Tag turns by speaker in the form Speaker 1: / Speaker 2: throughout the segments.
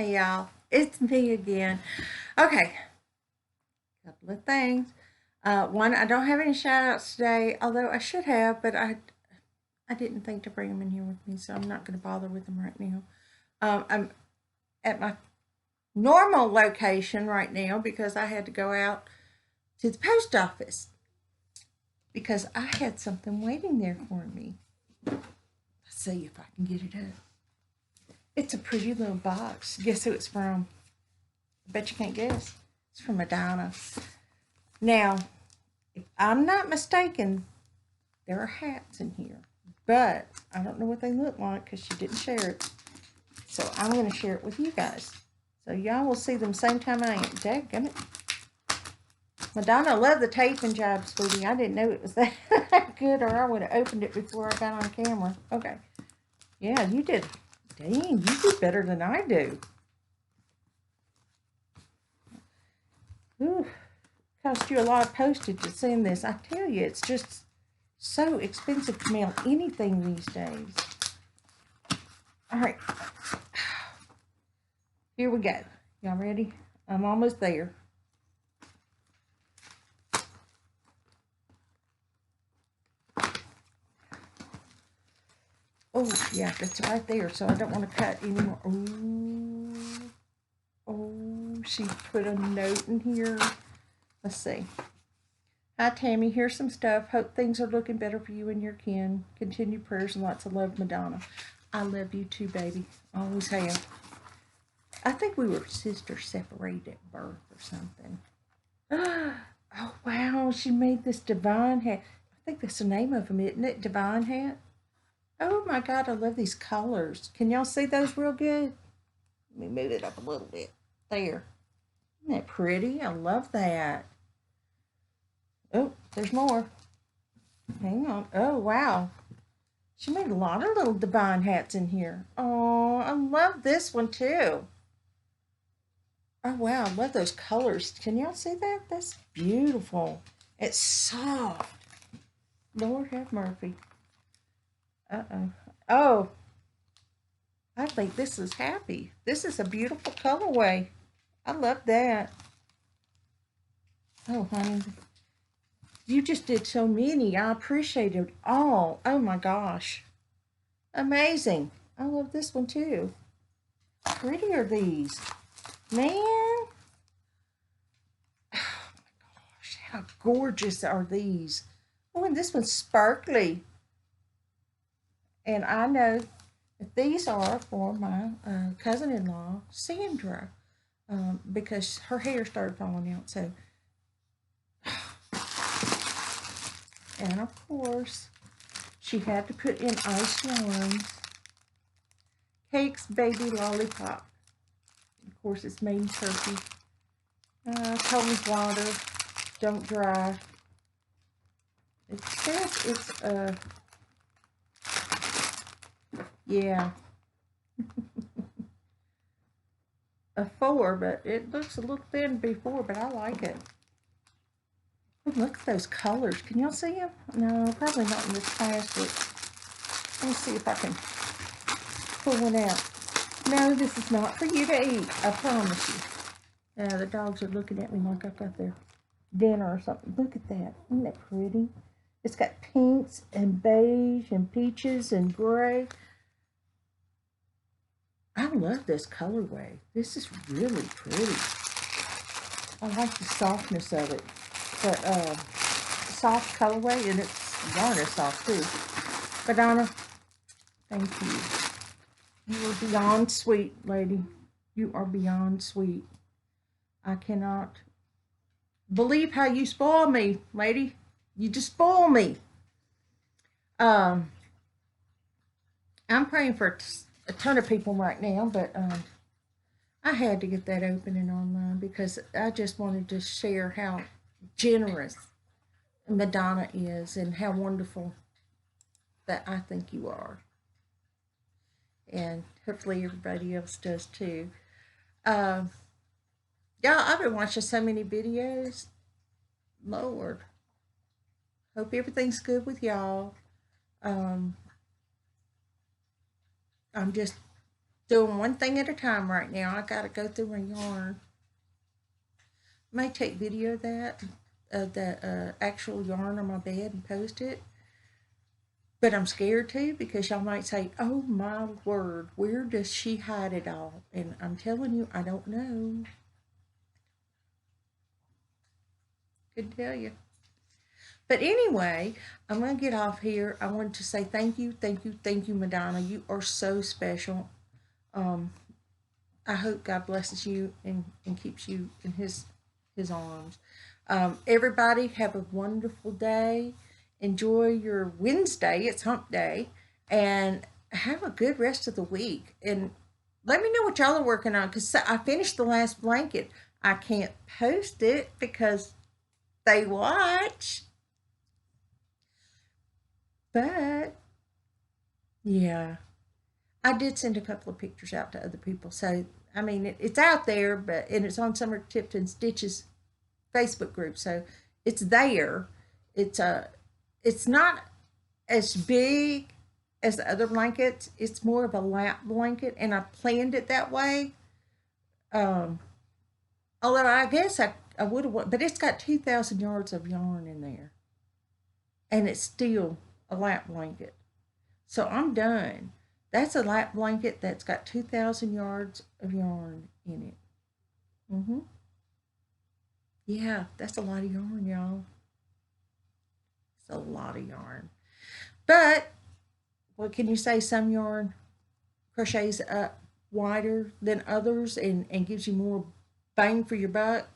Speaker 1: Hey y'all, it's me again. Okay, couple of things. One, I don't have any shout outs today, although I should have, but I didn't think to bring them in here with me, so I'm not going to bother with them right now. I'm at my normal location right now because I had to go out to the post office because I had something waiting there for me. Let's see if I can get it up. It's a pretty little box. Guess who it's from? I bet you can't guess. It's from Madonna. Now, if I'm not mistaken, there are hats in here, but I don't know what they look like because she didn't share it. So I'm going to share it with you guys. So y'all will see them same time I am. Dadgummit. Madonna loved the taping job, sweetie. I didn't know it was that good, or I would have opened it before I got on camera. Okay. Yeah, you did. Dang, you did better than I do. Ooh, cost you a lot of postage to send this. I tell you, it's just so expensive to mail anything these days. All right, here we go. Y'all ready? I'm almost there. Oh, yeah, that's right there, so I don't want to cut anymore. Ooh. Oh, she put a note in here. Let's see. Hi, Tammy. Here's some stuff. Hope things are looking better for you and your kin. Continue prayers and lots of love, Madonna. I love you too, baby. Always have. I think we were sisters separated at birth or something. Oh, wow. She made this divine hat. I think that's the name of them, isn't it? Divine hat. Oh, my God. I love these colors. Can y'all see those real good? Let me move it up a little bit. There. Isn't that pretty? I love that. Oh, there's more. Hang on. Oh, wow. She made a lot of little divine hats in here. Oh, I love this one too. Oh, wow. I love those colors. Can y'all see that? That's beautiful. It's soft. Lord have mercy. Uh-oh. Oh, I think this is happy. This is a beautiful colorway. I love that. Oh, honey. You just did so many. I appreciate it all. Oh, my gosh. Amazing. I love this one too. How pretty are these? Man. Oh my gosh. How gorgeous are these? Oh, and this one's sparkly. And I know that these are for my cousin-in-law, Sandra, because her hair started falling out. So, and of course, she had to put in ice ones. Cakes Baby Lollipop. Of course, it's made in Turkey. Cold water, don't dry. It says it's yeah, a 4, but it looks a little thin before, but I like it. Oh, look at those colors. Can y'all see them? No, probably not in this plastic. Let me see if I can pull one out. No, this is not for you to eat. I promise you. The dogs are looking at me like I've got their dinner or something. Look at that. Isn't that pretty? It's got pinks and beige and peaches and gray. I love this colorway. This is really pretty. I like the softness of it. But soft colorway, and it's garnish soft too. Madonna, thank you. You are beyond sweet, lady. You are beyond sweet. I cannot believe how you spoil me, lady. You just spoil me. Um, I'm praying for a ton of people right now, but I had to get that opening online because I just wanted to share how generous Madonna is and how wonderful that I think you are. And hopefully everybody else does too. Um, y'all, I've been watching so many videos. Lord, hope everything's good with y'all. Um, I'm just doing one thing at a time right now. I got to go through my yarn. May take video of that, the actual yarn on my bed and post it. But I'm scared too because y'all might say, oh my word, where does she hide it all? And I'm telling you, I don't know. Couldn't tell you. But anyway, I'm going to get off here. I wanted to say thank you, thank you, thank you, Madonna. You are so special. I hope God blesses you and keeps you in his arms. Everybody have a wonderful day. Enjoy your Wednesday. It's hump day. And have a good rest of the week. And let me know what y'all are working on because I finished the last blanket. I can't post it because they watch. But yeah, I did send a couple of pictures out to other people. So, I mean, it's out there, and it's on Summer Tipton Stitches Facebook group. So it's there. It's not as big as the other blankets. It's more of a lap blanket, and I planned it that way. Although I guess I would have, but it's got 2,000 yards of yarn in there, and it's still a lap blanket. So I'm done. That's a lap blanket that's got 2,000 yards of yarn in it. Yeah, that's a lot of yarn, y'all. It's a lot of yarn. But what can you say? Some yarn crochets up wider than others and gives you more bang for your buck.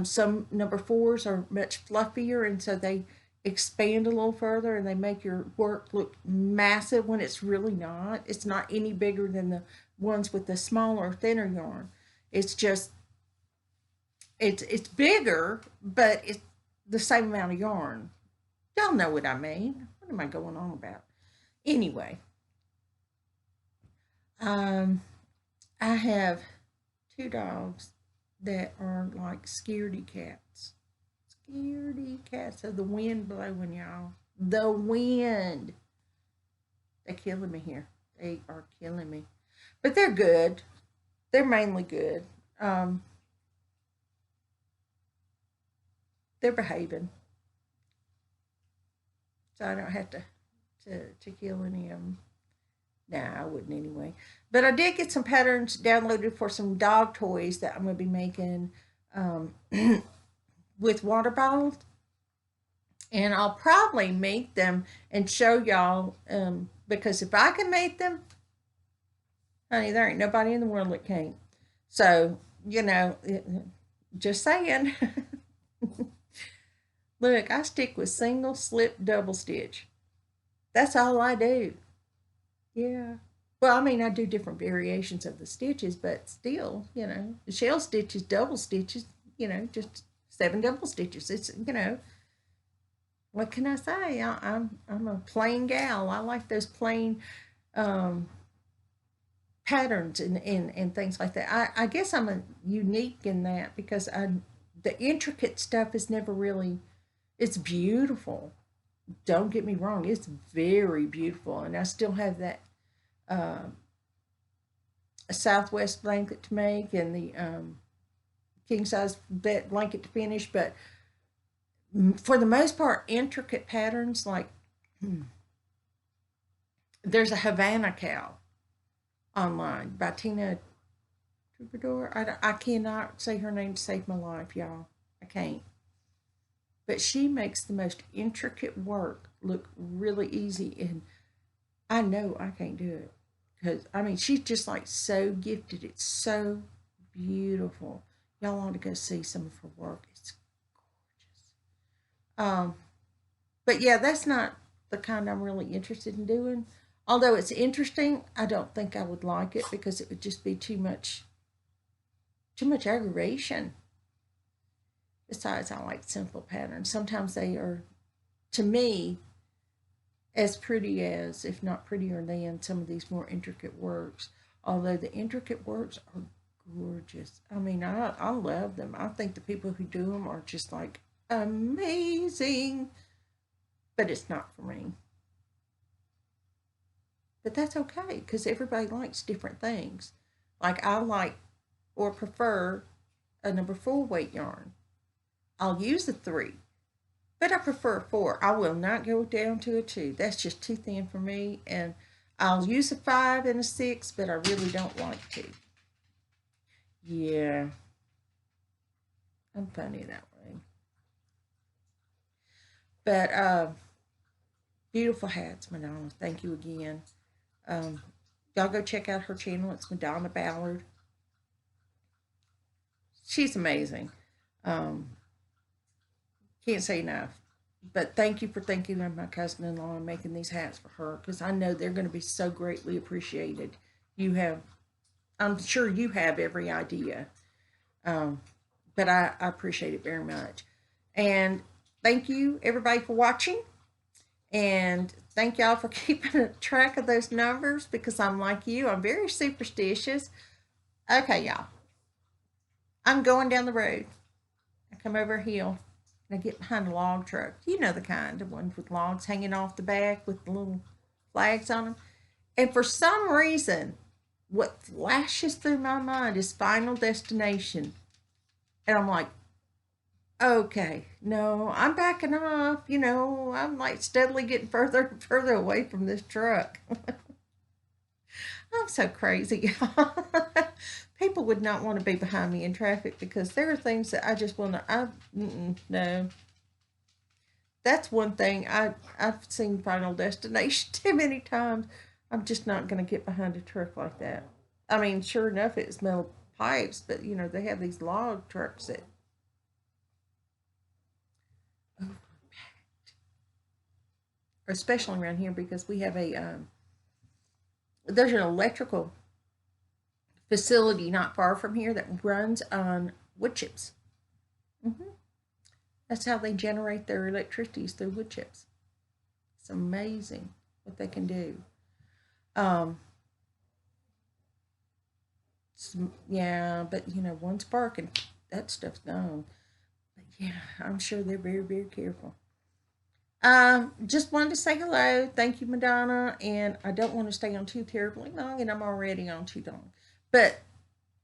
Speaker 1: Some number fours are much fluffier, and so they expand a little further and they make your work look massive when it's really not. It's not any bigger than the ones with the smaller, thinner yarn. It's just it's bigger, but it's the same amount of yarn. Y'all know what I mean. What am I going on about? Anyway, I have two dogs that are like scaredy cats. Scaredy cats of the wind blowing, y'all. The wind. They're killing me here. They are killing me. But they're good. They're mainly good. They're behaving. So I don't have to kill any of them. Nah, I wouldn't anyway. But I did get some patterns downloaded for some dog toys that I'm going to be making with water bottles. And I'll probably make them and show y'all because if I can make them, honey, there ain't nobody in the world that can't. So, just saying. Look, I stick with single, slip, double stitch. That's all I do. Yeah. Well, I mean, I do different variations of the stitches, but still, the shell stitches, double stitches, just 7 double stitches. It's, what can I say? I'm a plain gal. I like those plain patterns and things like that. I guess I'm unique in that because the intricate stuff is never really. It's beautiful. Don't get me wrong. It's very beautiful, and I still have that a Southwest blanket to make and the king size blanket to finish. But for the most part, intricate patterns like there's a Havana cow online by Tina Troubadour. I cannot say her name to save my life, y'all. I can't. But she makes the most intricate work look really easy, and I know I can't do it because I mean she's just like so gifted. It's so beautiful. Y'all ought to go see some of her work. It's gorgeous. But yeah, that's not the kind I'm really interested in doing. Although it's interesting, I don't think I would like it because it would just be too much aggravation. Besides, I like simple patterns. Sometimes they are, to me, as pretty as, if not prettier than, some of these more intricate works. Although the intricate works are gorgeous. I mean, I love them. I think the people who do them are just like amazing. But it's not for me. But that's okay because everybody likes different things. Like I like or prefer a number 4 weight yarn. I'll use a 3, but I prefer a 4. I will not go down to a 2. That's just too thin for me. And I'll use a 5 and a 6, but I really don't like to. Yeah, I'm funny that way. But beautiful hats, Madonna. Thank you again. Um, y'all go check out her channel. It's Madonna Ballard. She's amazing. Um, can't say enough. But thank you for thinking of my cousin-in-law and making these hats for her because I know they're going to be so greatly appreciated. You have, I'm sure you have every idea. Um, but I appreciate it very much. And thank you, everybody, for watching. And thank y'all for keeping track of those numbers because I'm like you, I'm very superstitious. Okay, y'all. I'm going down the road. I come over a hill and I get behind a log truck. You know the kind, the ones with logs hanging off the back with the little flags on them. And for some reason, what flashes through my mind is Final Destination. And I'm like, okay, no, I'm backing off. I'm like steadily getting further and further away from this truck. I'm so crazy. People would not want to be behind me in traffic because there are things that I just will not. No, that's one thing. I've seen Final Destination too many times. I'm just not going to get behind a truck like that. I mean, sure enough, it's metal pipes, but they have these log trucks that overpacked, especially around here because we have there's an electrical facility not far from here that runs on wood chips. Mm-hmm. That's how they generate their electricity is through wood chips. It's amazing what they can do. Um, yeah, but one spark and that stuff's gone. But yeah, I'm sure they're very, very careful. Just wanted to say hello. Thank you, Madonna. And I don't want to stay on too terribly long, and I'm already on too long. But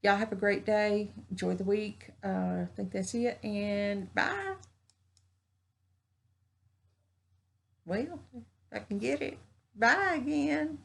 Speaker 1: y'all have a great day. Enjoy the week. I think that's it. And bye. Well, if I can get it. Bye again.